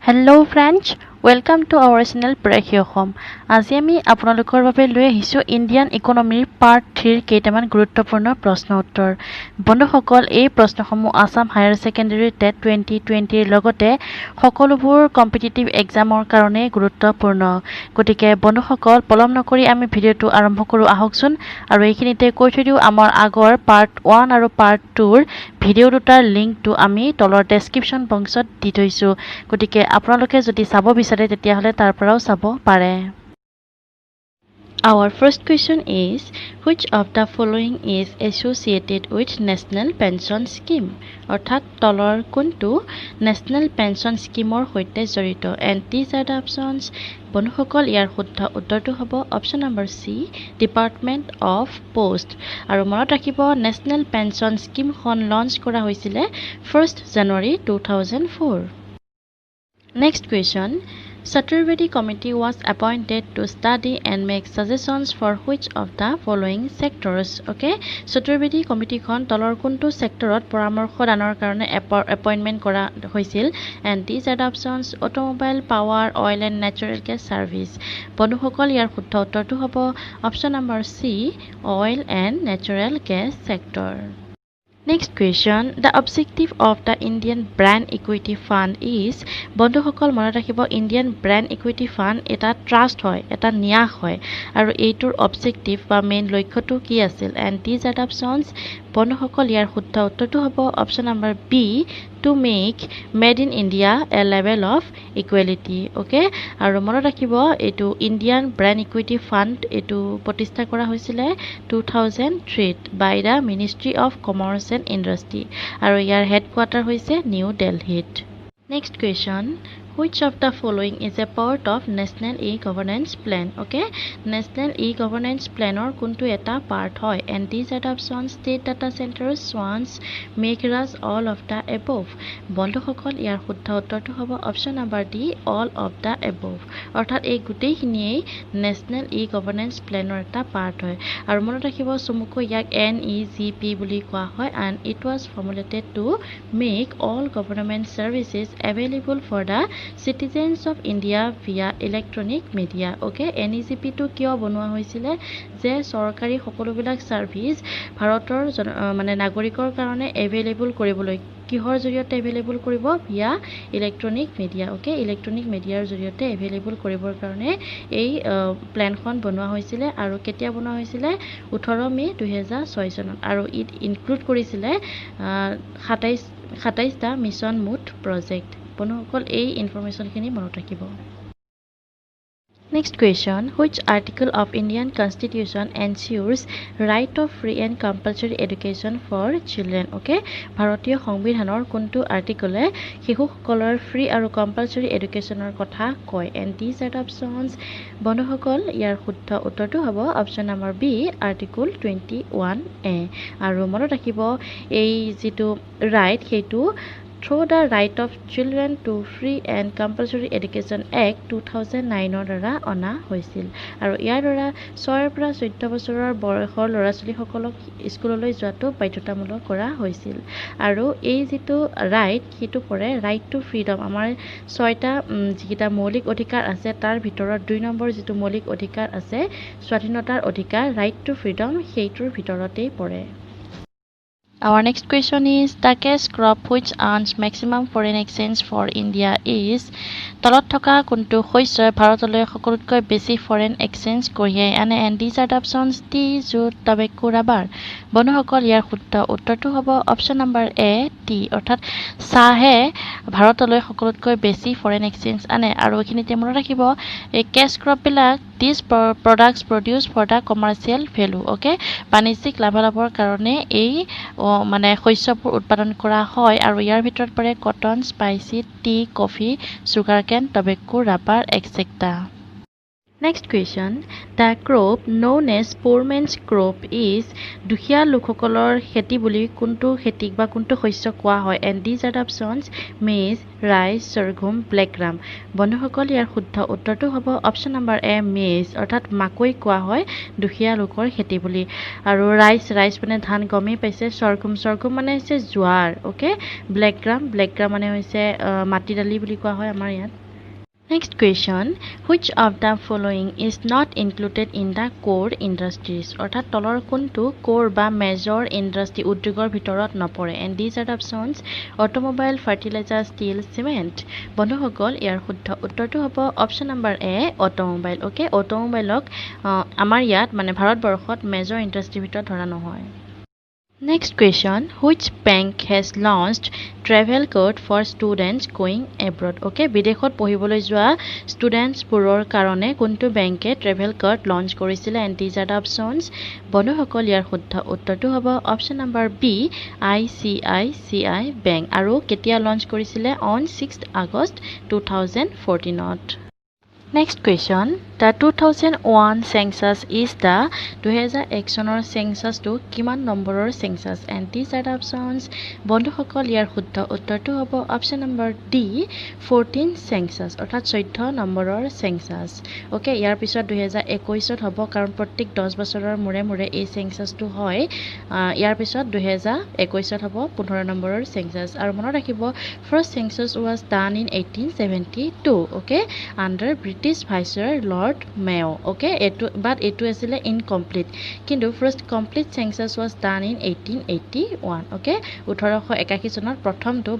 Hello' friends welcome to our channel Prekkhi Asom আজি আমি আপোনালোকৰ বাবে লৈ আহিছোঁ ইণ্ডিয়ান ইকনমিৰ পাৰ্ট 3 কেইটামান গুৰুত্বপূৰ্ণ প্ৰশ্ন উত্তৰ বন্ধুসকল এই প্ৰশ্নসমূহ আসাম হায়াৰ ছেকেণ্ডেৰী টেট 2020 ৰ লগতে সকলোবোৰ কম্পিটিটিভ এক্সামৰ কাৰণে গুৰুত্বপূৰ্ণ গতিকে বন্ধুসকল পলম নকৰি আমি ভিডিঅ'টো আৰম্ভ কৰোঁ আহকচোন আৰু এইখিনিতে কৈ থৈ দিওঁ আমাৰ আগৰ পাৰ্ট 1 আৰু পাৰ্ট 2 ৰ ভিডিঅ' দুটাৰ লিংকটো আমি তলৰ ডেছক্ৰিপশ্যন বক্সত দি থৈছোঁ গতিকে আপোনালোকে যদি চাব বিচাৰে তেতিয়াহ'লে তাৰ পৰাও চাব পাৰে Our first question is which of the following is associated with national pension scheme অৰ্থাৎ তলৰ কোনটো national pension schemeৰ সৈতে জড়িত and these are the options বন্ধুসকল ইয়াৰ শুদ্ধ উত্তৰটো হ'ব option number C department of post আৰু মনত ৰাখিব নেশ্যনেল পেঞ্চন স্কিমখন লঞ্চ কৰা হৈছিলে 1 জানুৱাৰী 2004 Next question. Saturvedi committee was appointed to study and make suggestions for which of the following sectors. Okay. Saturvedi committee kon tolor kuntu sectorot poramorkho danar karone appointment kora hoisil and these are the options automobile power oil and natural gas service. Bondhuhokol yar shuddho uttortu hobo option number C oil and natural gas sector. Next question. The objective of the Indian Brand Equity Fund is বন্ধুসকল মনত ৰাখিব Indian Brand Equity Fund এটা trust হয় এটা ন্যাস হয় আৰু এইটোৰ objective বা মেইন লক্ষ্যটো কি আছিল and these are the options বন্ধুসকল ইয়াৰ শুদ্ধ উত্তৰটো হ'ব option number B to make made in India a level of equality okay আৰু মনত ৰাখিব এটো Indian Brand Equity Fund এটো প্ৰতিষ্ঠা কৰা হৈছিলে 2003 by the Ministry of Commerce and Industry আৰু ইয়াৰ হেডকোৱাৰ্টাৰ হৈছে নিউ দিল্লীত Next question Which of the following is a part of National E-Governance Plan? Okay, National E-Governance Plan or kuntu eta part hoy and these are the options state data centers, swans, Meghraj, all of the above. বন্ধুসকল ইয়াৰ শুদ্ধ উত্তৰটো হ'ব option number D all of the above অৰ্থাৎ এই গোটেইখিনিয়ে national ই governance প্লেনৰ এটা পাৰ্ট হয় আৰু মনত ৰাখিব চমুকৈ ইয়াক NEGP বুলি কোৱা হয় and it was formulated to make all government services available for the citizens of India via electronic media okay NEGP to কিয় বনোৱা হৈছিলে যে সৰকাৰি সকলোবিলাক সাৰ্ভিস ভাৰতৰ মানে নাগৰিকৰ কাৰণে এভেইলেবল কৰিবলৈ কিহৰ জৰিয়তে এভেইলেবল কৰিব via electronic media okay electronic mediaৰ জৰিয়তে এভেইলেবল কৰিবৰ কাৰণে এই প্ল্যানখন বনোৱা হৈছিলে আৰু কেতিয়া বনোৱা হৈছিলে 18 মে 2006 চনত আৰু ইট ইনক্লুড কৰিছিলে 27টা মিছন মুড প্ৰজেক্ট বন্ধুসকল এই ইনফৰমেশনখিনি মনত ৰাখিব Next question Which article of Indian Constitution ensures right of free and compulsory education for children okay ভাৰতীয় সংবিধানৰ কোনটো আৰ্টিকলে শিশুসকলৰ ফ্ৰী আৰু কম্পালসৰি এডুকেশনৰ কথা কয় and these are the options বন্ধুসকল ইয়াৰ শুদ্ধ উত্তৰটো হ'ব option number B article 21A আৰু মনত ৰাখিব এই যেটো ৰাইট হেতু Through the Right of Children to Free and Compulsory Education Act 2009 দ্বাৰা অনা হৈছিল আৰু ইয়াৰ দ্বাৰা 6 পৰা 14 বছৰৰ বয়সৰ ল'ৰা-ছোৱালীসকলক স্কুললৈ যোৱাটো বাধ্যতামূলক কৰা হৈছিল আৰু এই যেটো ৰাইট হেতু পৰে ৰাইট টু ফ্ৰীডম আমাৰ 6টা যিটা মৌলিক অধিকাৰ আছে তাৰ ভিতৰত 2 নম্বৰ যেটো মৌলিক অধিকাৰ আছে স্বাধীনতাৰ অধিকাৰ ৰাইট টু ফ্ৰীডম হেইটোৰ ভিতৰতেই পৰে Our next question is the cash crop which earns maximum foreign exchange for India is তলত থকা কোনটো শস্য ভাৰতলৈ সকলোতকৈ বেছি ফৰেন এক্সচেঞ্জ কঢ়িয়াই আনে and these are the options tea jute tobacco rubber বন্ধুসকল ইয়াৰ শুদ্ধ উত্তৰটো হ'ব অপচন নম্বৰ এ টি অৰ্থাৎ চাহে ভাৰতলৈ সকলোতকৈ বেছি ফৰেন এক্সচেঞ্জ আনে আৰু এখিনিতে মনত ৰাখিব এই ক্যাশ ক্ৰপ বিলাক these products produced for the commercial value okay বাণিজ্যিক লাভালাভৰ কাৰণে এই মানে শস্যবোৰ উৎপাদন কৰা হয় আৰু ইয়াৰ ভিতৰত পৰে cotton spices tea coffee sugar cane tobacco rubber etcetera Next question. The crop known as poor man's crop is দুখীয়া লোকসকলৰ খেতি বুলি কোনটো খেতিক বা কোনটো শস্য কোৱা হয় and these are the options maize, rice, sorghum, black gram. বন্ধুসকল ইয়াৰ শুদ্ধ উত্তৰটো হ'ব অপশ্যন নম্বৰ এ maize অৰ্থাৎ মাকৈ কোৱা হয় দুখীয়া লোকৰ খেতি বুলি আৰু rice মানে ধান গমেই পাইছে sorghum মানে হৈছে জোৱাৰ ওকে black gram মানে হৈছে মাটি দালি বুলি কোৱা হয় আমাৰ ইয়াত Next question. Which of the following is not included in the core industries? অৰ্থাৎ তলৰ কোনটো core বা major industry উদ্যোগৰ ভিতৰত নপৰে and these are the options automobile, fertilizer, steel, cement. বন্ধুসকল ইয়াৰ শুদ্ধ উত্তৰটো হ'ব অপশ্যন নম্বৰ এ automobile. Okay, automobileক আমাৰ ইয়াত মানে ভাৰতবৰ্ষত major industry ভিতৰত ধৰা নহয় Next question. Which bank has launched travel card for students going abroad? Okay, বিদেশত পঢ়িবলৈ যোৱা students বোৰৰ কাৰণে কোনটো বেংকে travel card launch কৰিছিলে and these are the options বন্ধুসকল ইয়াৰ শুদ্ধ উত্তৰটো হ'ব option number B ICICI bank আৰু কেতিয়া launch কৰিছিলে on 6th August 2014ত Next question. The 2001 census is the 2001 চনৰ censusটো কিমান নম্বৰৰ census and these are the options বন্ধুসকল ইয়াৰ শুদ্ধ উত্তৰটো হ'ব অপশ্যন নম্বৰ ডি 14 census অৰ্থাৎ 14 নম্বৰৰ census ওকে ইয়াৰ পিছত 2021ত হ'ব কাৰণ প্ৰত্যেক 10 বছৰৰ মূৰে এই censusটো হয় ইয়াৰ পিছত 2021ত হ'ব 15 নম্বৰৰ census আৰু মনত ৰাখিব first census was done in 1872 okay under British Viceroy Lord Mayo okay but etu asile incomplete kintu first complete census was done in 1881 okay 1881 চনত প্ৰথমটো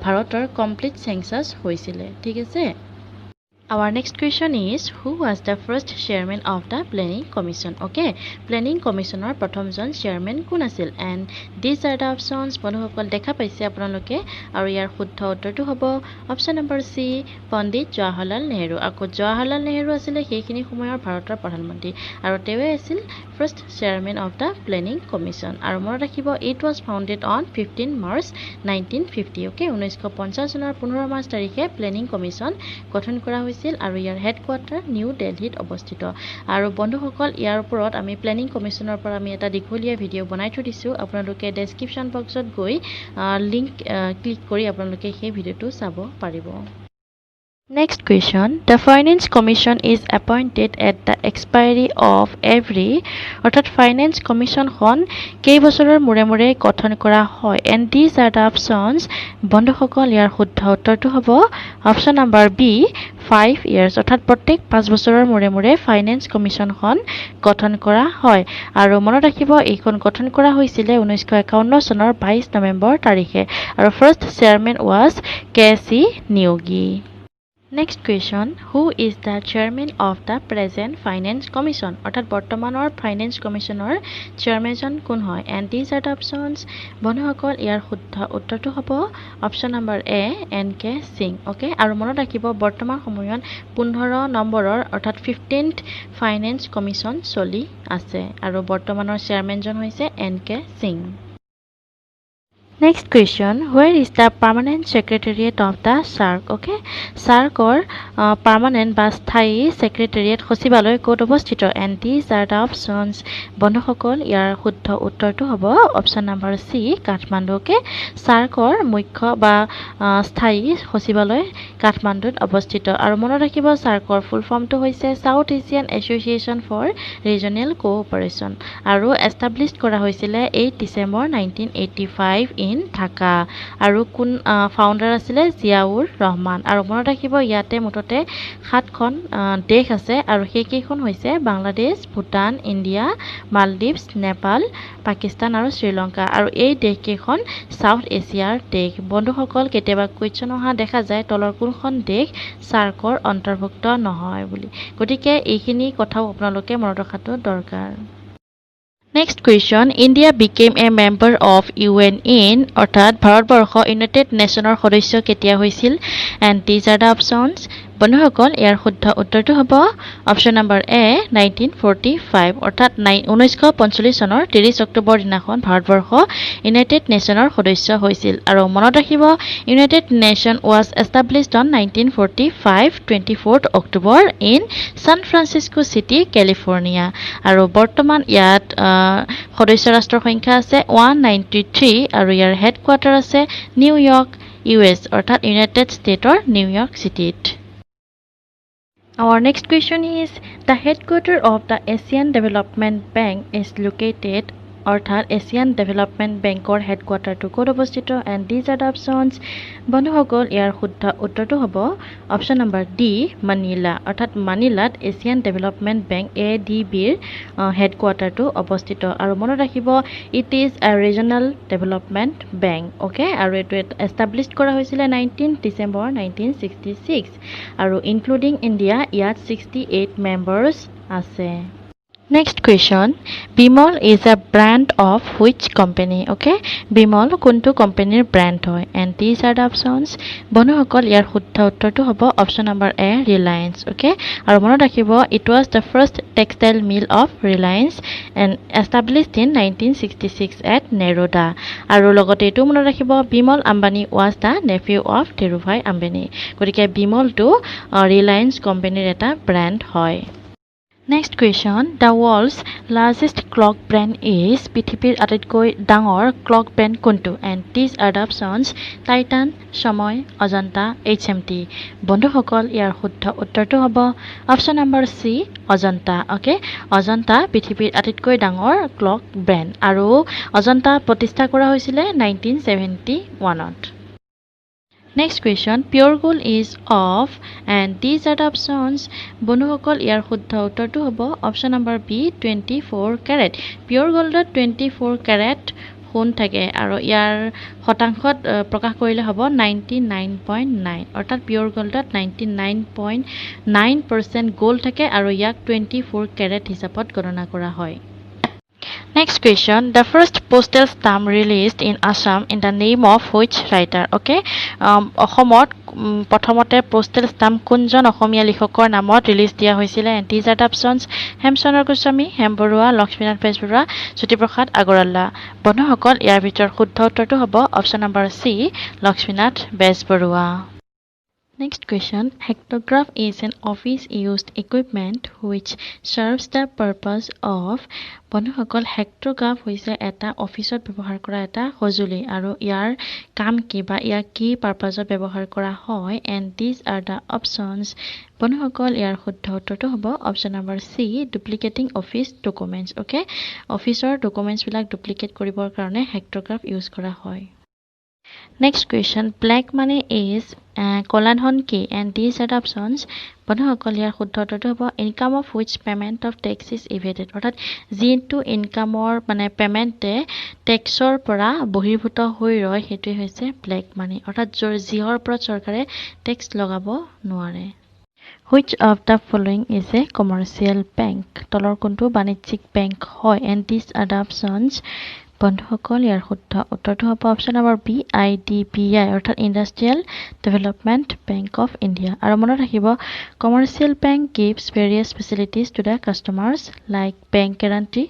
ভাৰতৰ complete census হৈছিলে ঠিক আছে Our next question is who was the first chairman of the planning commission okay planning commissioner প্ৰথমজন chairman কোন আছিল and these are the options বন্ধুসকল দেখা পাইছে আপোনালোকে আৰু ইয়াৰ শুদ্ধ উত্তৰটো হ'ব অপশ্যন নম্বৰ সি পণ্ডিত জৱাহৰলাল নেহৰু আকৌ জৱাহৰলাল নেহৰু আছিল সেইখিনি সময়ৰ ভাৰতৰ প্ৰধানমন্ত্ৰী আৰু তেওঁ আছিল first chairman of the planning commission আৰু মনত ৰাখিব it was founded on 15 March 1950 okay 1950 চনৰ 15 মাৰ্চ তাৰিখে planning commission গঠন কৰা হৈছিল আৰু ইয়াৰ হেডকোৱাৰ্টাৰ নিউ দিল্লীত অৱস্থিত আৰু বন্ধুসকল ইয়াৰ ওপৰত আমি প্লেনিং কমিশনৰ পৰা আমি এটা দীঘলীয়া ভিডিও বনাই থৈ দিছো আপোনালোকে ডেসক্ৰিপচন বক্সত গৈ লিংক ক্লিক কৰি আপোনালোকে সেই ভিডিওটো চাব পাৰিব Next question. The Finance Commission is appointed at the expiry of every অর্থাৎ Finance Commission খন কেই বছৰৰ মূৰে গঠন কৰা হয় and these are the options বন্ধুসকল ইয়াৰ শুদ্ধ উত্তৰটো হ'ব অপশ্যন নম্বৰ বি 5 years অৰ্থাৎ প্ৰত্যেক 5 বছৰৰ মূৰে Finance Commission খন গঠন কৰা হয় আৰু মনত ৰাখিব এইখন গঠন কৰা হৈছিল 1951 চনৰ 22 নৱেম্বৰ তাৰিখে আৰু first chairman was K.C. Niogi Next question. Who is the chairman of the present Finance Commission? অর্থাৎ বৰ্তমানৰ Finance Commissioner chairman কোন হয় and these are the options বন্ধুসকল ইয়াৰ শুদ্ধ উত্তৰটো হ'ব অপশ্যন নম্বৰ এ N.K. Singh ওকে আৰু মনত ৰাখিব বৰ্তমান সময়ত 15 নম্বৰৰ অৰ্থাৎ 15th Finance Commission চলি আছে আৰু বৰ্তমানৰ chairmanজন হৈছে N.K. Singh Next question. Where is the permanent secretariat of the SARC? Okay. SARC or permanent বা স্থায়ী secretariat সচিবালয় ক'ত অৱস্থিত and these are the options বন্ধুসকল ইয়াৰ শুদ্ধ উত্তৰটো হ'ব option number C Kathmandu okay SARC or মুখ্য বা স্থায়ী সচিবালয় কাঠমাণ্ডুত অৱস্থিত আৰু মনত ৰাখিব SARC or ফুল ফৰ্মটো হৈছে South Asian Association for Regional Cooperation আৰু এষ্টাব্লিছ কৰা হৈছিল 8 ডিসেম্বৰ 1985 in Dhaka আৰু কোন ফাউণ্ডাৰ আছিল জিয়াউৰ ৰহমান আৰু মনত ৰাখিব ইয়াতে মুঠতে 7খন দেশ আছে আৰু সেইকেইখন হৈছে বাংলাদেশ ভুটান ইণ্ডিয়া মালদ্বীপছ নেপাল পাকিস্তান আৰু শ্ৰীলংকা আৰু এই দেশকেইখন সাউথ এছিয়াৰ দেশ বন্ধুসকল কেতিয়াবা কোৱেশ্চন অহা দেখা যায় তলৰ কোনখন দেশ সাৰ্কৰ অন্তৰ্ভুক্ত নহয় বুলি গতিকে এইখিনি কথাও আপোনালোকে মনত ৰখাটো দৰকাৰ Next question. India became a member of UN in অৰ্থাৎ ভাৰতবৰ্ষ ইউনাইটেড নেশ্যনৰ সদস্য কেতিয়া হৈছিল and these are the options বন্ধুসকল ইয়াৰ শুদ্ধ উত্তৰটো হ'ব অপশ্যন নম্বৰ এ 1945 অৰ্থাৎ 1945 চনৰ 30 অক্টোবৰ দিনাখন ভাৰতবৰ্ষ ইউনাইটেড নেশ্যনৰ সদস্য হৈছিল আৰু মনত ৰাখিব united nation was established on 1945 24th October in San Francisco city California আৰু বৰ্তমান ইয়াত সদস্য ৰাষ্ট্ৰৰ সংখ্যা আছে 193 আৰু ইয়াৰ হেডকোৱাৰ্টাৰ আছে নিউয়ৰ্ক US অৰ্থাৎ ইউনাইটেড ষ্টেটৰ নিউয়ৰ্ক চিটিত Our next question is the headquarters of the Asian Development Bank is located অৰ্থাৎ এছিয়ান ডেভেলপমেণ্ট বেংকৰ হেডকোৱাৰ্টাৰটো ক'ত অৱস্থিত and these are the options বন্ধুসকল ইয়াৰ শুদ্ধ উত্তৰটো হ'ব অপশ্যন নম্বৰ ডি মানিলা অৰ্থাৎ মানিলাত এছিয়ান ডেভেলপমেণ্ট বেংক ADBৰ হেডকোৱাৰ্টাৰটো অৱস্থিত আৰু মনত ৰাখিব it is a regional development bank okay আৰু এইটো এষ্টাব্লিছ কৰা হৈছিলে 19 ডিচেম্বৰ 1966 আৰু ইনক্লুডিং ইণ্ডিয়া ইয়াত 68 মেম্বাৰ্ছ আছে Next question, Bimol is a brand of which company? Okay, Bimol kuntu company brand hoy and these are the options. বন্ধুসকল ইয়াৰ শুদ্ধ উত্তৰটো হ'ব option number A Reliance. Okay, আৰু মনত ৰাখিব it was the first textile mill of Reliance and established in 1966 at Neroda. আৰু লগতে এইটো মনত ৰাখিব Bimal Ambani was the nephew of Dhirubhai Ambani. গতিকে Bimalটো Reliance companyৰ এটা brand হয় Next question, the world's largest clock brand is পৃথিৱীৰ আটাইতকৈ ডাঙৰ clock brand কোনটো and these are the options Titan, সময়, অজন্তা, HMT বন্ধুসকল ইয়াৰ শুদ্ধ উত্তৰটো হ'ব option number C Ajanta okay Ajanta পৃথিৱীৰ আটাইতকৈ ডাঙৰ clock brand আৰু অজন্তা প্ৰতিষ্ঠা কৰা হৈছিলে 1971ত Next question, pure gold is of and these are the options. বন্ধুসকল ইয়াৰ শুদ্ধ উত্তৰটো হ'ব option number B 24 carat. Pure gold 24 carat সোণ থাকে আৰু ইয়াৰ শতাংশত প্ৰকাশ কৰিলে হ'ব 99.9 অৰ্থাৎ পিওৰ গোল্ডত 99.9% গোল্ড থাকে আৰু ইয়াক 24 carat হিচাপত গণনা কৰা হয় Next question, the first postal stamp released in Assam in the name of which writer? Okay, অসমত প্ৰথমতে postal stamp কোনজন অসমীয়া লিখকৰ নামত ৰিলিজ দিয়া হৈছিল and these are the options Hemchandra Goswami Hem Barua Lakshminath Bezbaroa Jyotiprasad Agarwala বন্ধুসকল ইয়াৰ ভিতৰত শুদ্ধ উত্তৰটো হ'ব option number C Lakshminath Bezbaroa Next question, hectograph is an office-used equipment which serves the purpose of বন্ধুসকল হেক্টোগ্ৰাফ হৈছে এটা অফিচত ব্যৱহাৰ কৰা এটা সঁজুলি আৰু ইয়াৰ কাম কি বা ইয়াৰ কি পাৰপাজত ব্যৱহাৰ কৰা হয় and these are the options বন্ধুসকল ইয়াৰ শুদ্ধ উত্তৰটো হ'ব option number C duplicating office documents okay অফিচৰ ডকুমেন্টছ বিলাক ডুপ্লিকেট কৰিবৰ কাৰণে হেক্টোগ্ৰাফ ইউজ কৰা হয় Next question, black money is কলাধন কি and these are the options বন্ধুসকল ইয়াৰ শুদ্ধ উত্তৰটো হ'ব income of which payment of tax is evaded অৰ্থাৎ যিটো ইনকামৰ মানে পেমেণ্টে টেক্সৰ পৰা বহিৰ্ভূত হৈ ৰয় সেইটোৱে হৈছে ব্লেক মানি অৰ্থাৎ যিহৰ পৰা চৰকাৰে টেক্স লগাব নোৱাৰে Which of the following is a commercial bank তলৰ কোনটো বাণিজ্যিক বেংক হয় and these are the options বন্ধুসকল ইয়াৰ শুদ্ধ উত্তৰটো হ'ব অপশ্যন নম্বৰ বি IDBI অৰ্থাৎ industrial development bank of India আৰু মনত ৰাখিব commercial bank gives various facilities to the customers like bank guarantee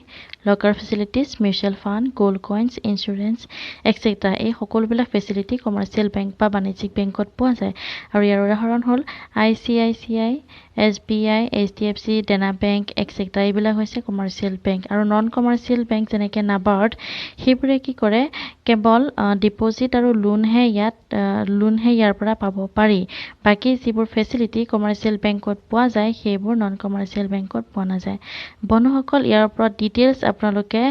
locker facilities mutual fund gold coins insurance etc এই সকলোবিলাক ফেচিলিটি কমাৰ্চিয়েল বেংক বা বাণিজ্যিক বেংকত পোৱা যায় আৰু ইয়াৰ উদাহৰণ হ'ল ICICI SBI HDFC Dena Bank etc এইবিলাক হৈছে কমাৰ্চিয়েল বেংক আৰু নন কমাৰ্চিয়েল বেংক যেনেকে নাবাৰ্ড সেইবোৰে কি কৰে কেৱল ডিপোজিট আৰু লোনহে ইয়াৰ পৰা পাব পাৰি বাকি যিবোৰ ফেচিলিটি কমাৰ্চিয়েল বেংকত পোৱা যায় সেইবোৰ নন কমাৰ্চিয়েল বেংকত পোৱা নাযায় বন্ধুসকল ইয়াৰ ওপৰত ডিটেইলছ আপোনালোকে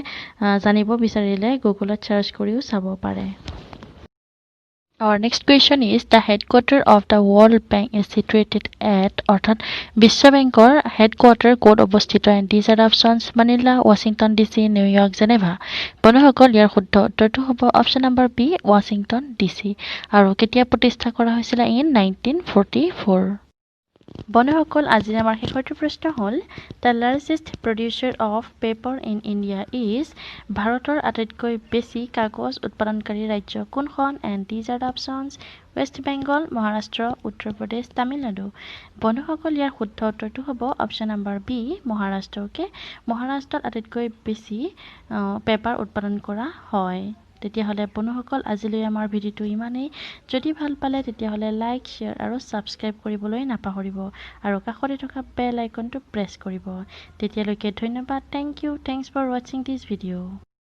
জানিব বিচাৰিলে গুগলত সাৰ্চ কৰিও চাব পাৰে Our next question is the headquarters of the World Bank is situated at অৰ্থাৎ বিশ্ব বেংকৰ হেডকোৱাৰ্টাৰ ক'ত অৱস্থিত and these are the options Manila, Washington DC, New York, Geneva বন্ধুসকল ইয়াৰ শুদ্ধ উত্তৰটো হ'ব option number B Washington DC আৰু কেতিয়া প্ৰতিষ্ঠা কৰা হৈছিল in 1944 বন্ধুসকল আজি আমাৰ শেষৰটো প্ৰশ্ন হ'ল the largest producer of paper in India is ভাৰতৰ আটাইতকৈ বেছি কাগজ উৎপাদনকাৰী ৰাজ্য কোনখন and these are the options West Bengal Maharashtra Uttar Pradesh Tamil Nadu বন্ধুসকল ইয়াৰ শুদ্ধ উত্তৰটো হ'ব অপশ্যন নম্বৰ বি মহাৰাষ্ট্ৰকে মহাৰাষ্ট্ৰত আটাইতকৈ বেছি পেপাৰ উৎপাদন কৰা হয় তেতিয়াহ'লে বন্ধুসকল আজিলৈ আমাৰ ভিডিঅ'টো ইমানেই যদি ভাল পালে তেতিয়াহ'লে লাইক শ্বেয়াৰ আৰু ছাবস্ক্ৰাইব কৰিবলৈ নাপাহৰিব আৰু কাষতে থকা বেল আইকনটো প্ৰেছ কৰিব তেতিয়ালৈকে ধন্যবাদ থেংক ইউ থেংকছ ফৰ ৱাচিং দিছ ভিডিঅ'